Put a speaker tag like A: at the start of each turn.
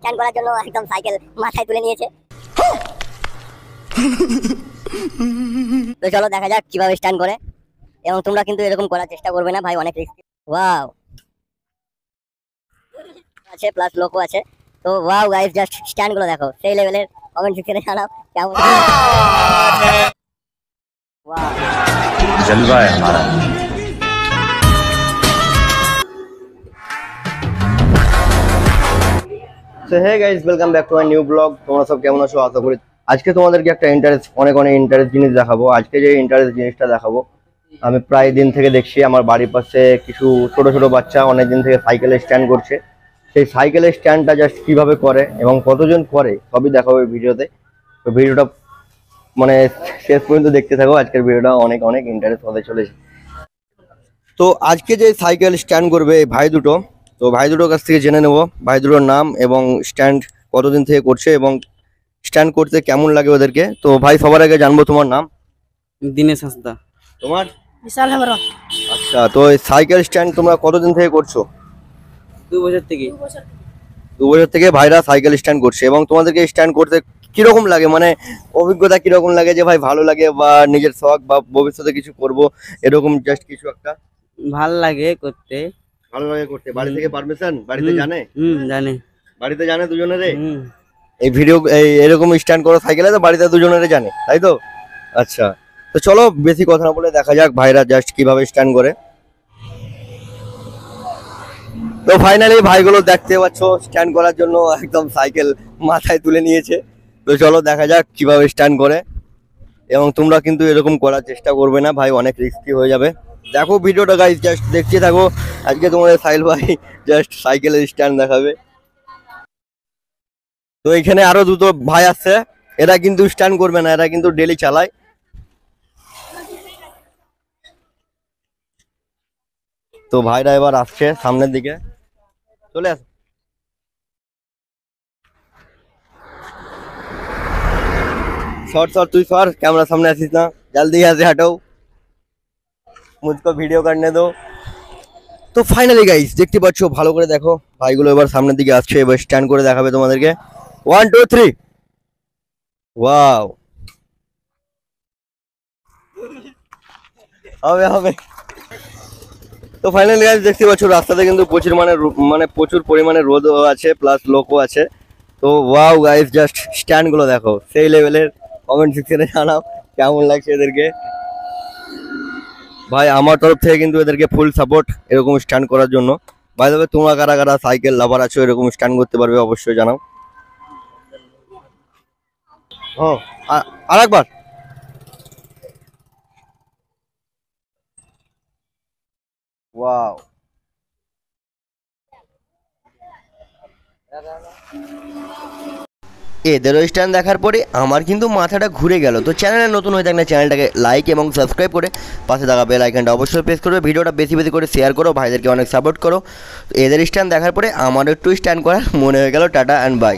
A: Stand করার জন্য একদম সাইকেল মাথায় তুলে নিয়েছে। তো চলো দেখা যাক কিভাবে স্ট্যান্ড করে, এবং তোমরা কিন্তু এরকম করার চেষ্টা করবে না ভাই, অনেক রিস্কি। ওয়াও আছে প্লাস লোকও আছে। তো ওয়াও গাইস, জাস্ট স্ট্যান্ড গুলো দেখো, সেই লেভেলের। কমেন্ট সেকশনে জানাও কেমন। ওয়াও
B: जलवा है हमारा।
C: So hey guys, welcome back to my new blog. তোমরা সব কেমন আছো? আশা করি আজকে তোমাদেরকে একটা অনেক ইন্টারেস্ট জিনিস দেখাবো। আজকে যে ইন্টারেস্ট জিনিসটা দেখাবো, আমি প্রায় দিন থেকে দেখছি আমার বাড়ির পাশে কিছু ছোট ছোট বাচ্চা অনেক দিন থেকে সাইকেলে স্ট্যান্ড করছে। সেই সাইকেলের স্ট্যান্ডটা জাস্ট কিভাবে করে এবং কতজন করে সবই দেখাবো এই ভিডিওতে। তো ভিডিওটা মানে শেষ পর্যন্ত দেখতে থাকো। আজকের ভিডিওটা অনেক ইন্টারেস্ট হতে চলেছে। তো আজকে যে সাইকেল স্ট্যান্ড করবে এই ভাই দুটো, তো ভাই দুটোর কাছ থেকে জেনে নেব ভাই দুটোর নাম এবং স্ট্যান্ড কতদিন থেকে করছে এবং স্ট্যান্ড করতে কেমন লাগে ওদেরকে। তো ভাই সবার আগে জানবো তোমার নাম।
D: দিনেশ হাসদা।
C: তোমার?
A: বিশাল হেমব্রম।
C: আচ্ছা, তো এই সাইকেল স্ট্যান্ড তোমরা কতদিন থেকে করছো?
D: 2 বছর থেকে।
C: 2 বছর থেকে ভাইরা সাইকেল স্ট্যান্ড করছে। এবং তোমাদেরকে স্ট্যান্ড করতে কিরকম লাগে, মানে অভিজ্ঞতা কিরকম লাগে, যে ভাই ভালো লাগে বা নিজের শখ বা ভবিষ্যতে কিছু করব এরকম জাস্ট কিছু একটা?
D: ভাল লাগে করতে।
C: ভালো লাগে করতে। বাড়ি থেকে পারমিশন? বাড়িতে জানে?
D: জানে।
C: বাড়িতে জানে দুজনেরে?
D: হুম।
C: এই ভিডিও এরকম স্ট্যান্ড করো সাইকেলে, তো বাড়িতে দুজনেরে জানে, তাই তো? আচ্ছা, তো চলো বেশি কথা না বলে দেখা যাক ভাইরা জাস্ট কিভাবে স্ট্যান্ড করে। তো ফাইনালি ভাইগুলো দেখতে পাচ্ছ স্ট্যান্ড করার জন্য একদম সাইকেল মাথায় তুলে নিয়েছে। তো চলো দেখা যাক কিভাবে স্ট্যান্ড করে, এবং তোমরা কিন্তু এরকম করার চেষ্টা করবে না ভাই, অনেক রিস্কি হয়ে যাবে। দেখো ভিডিওটা গাইস, জাস্ট দেখতে থাকো। আজকে তোমাদের সাইল ভাই জাস্ট সাইকেলের স্ট্যান্ড দেখাবে। তো এখানে আরো দুটো ভাই আছে, এরা কিন্তু স্ট্যান্ড করবে না, এরা কিন্তু ডেলি চালায়। তো ভাইরা এবার আসছে সামনের দিকে, চলে আস। सर तू सर, कैमरा सामने आसिस ना, जल्दी यहाँ से हटो, मुझको वीडियो करने दो। তো ফাইনালি গাইস দেখতে পাচ্ছ, ভালো করে দেখো ভাইগুলো এবার সামনের দিকে আসছে, এবার স্ট্যান্ড করে দেখাবে তোমাদেরকে। 1 2 3 ওয়াও, হবে হবে। তো ফাইনালি গাইস দেখতে পাচ্ছ রাস্তাতে কিন্তু প্রচুর পরিমাণে রোদ আছে প্লাস লোকও আছে। তো ওয়াও গাইস, জাস্ট স্ট্যান্ড গুলো দেখো, সেই লেভেলের। কমেন্ট সেকশনে জানাও কেমন লাগছে এদেরকে। ভাই আমার তরফ থেকে কিন্তু এদেরকে ফুল সাপোর্ট এরকম স্ট্যান্ড করার জন্য। ভাই তবে তোমরা কারা কারা সাইকেল লাভার আছো এরকম স্ট্যান্ড করতে পারবে অবশ্যই জানাও। হ্যাঁ, আরেকবার। ওয়াও, এদেরও স্ট্যান্ড দেখার পরে আমার কিন্তু মাথাটা ঘুরে গেল। তো চ্যানেলে নতুন হয়ে থাকলে চ্যানেলটাকে লাইক এবং সাবস্ক্রাইব করে পাশে থাকা বেল আইকনটা অবশ্যই প্রেস করবে। ভিডিওটা বেশি বেশি করে শেয়ার করো, ভাইদেরকে অনেক সাপোর্ট করো। তো এদের স্ট্যান্ড দেখার পরে আমার একটু স্ট্যান্ড করার মনে হয়ে গেল। Tata and by.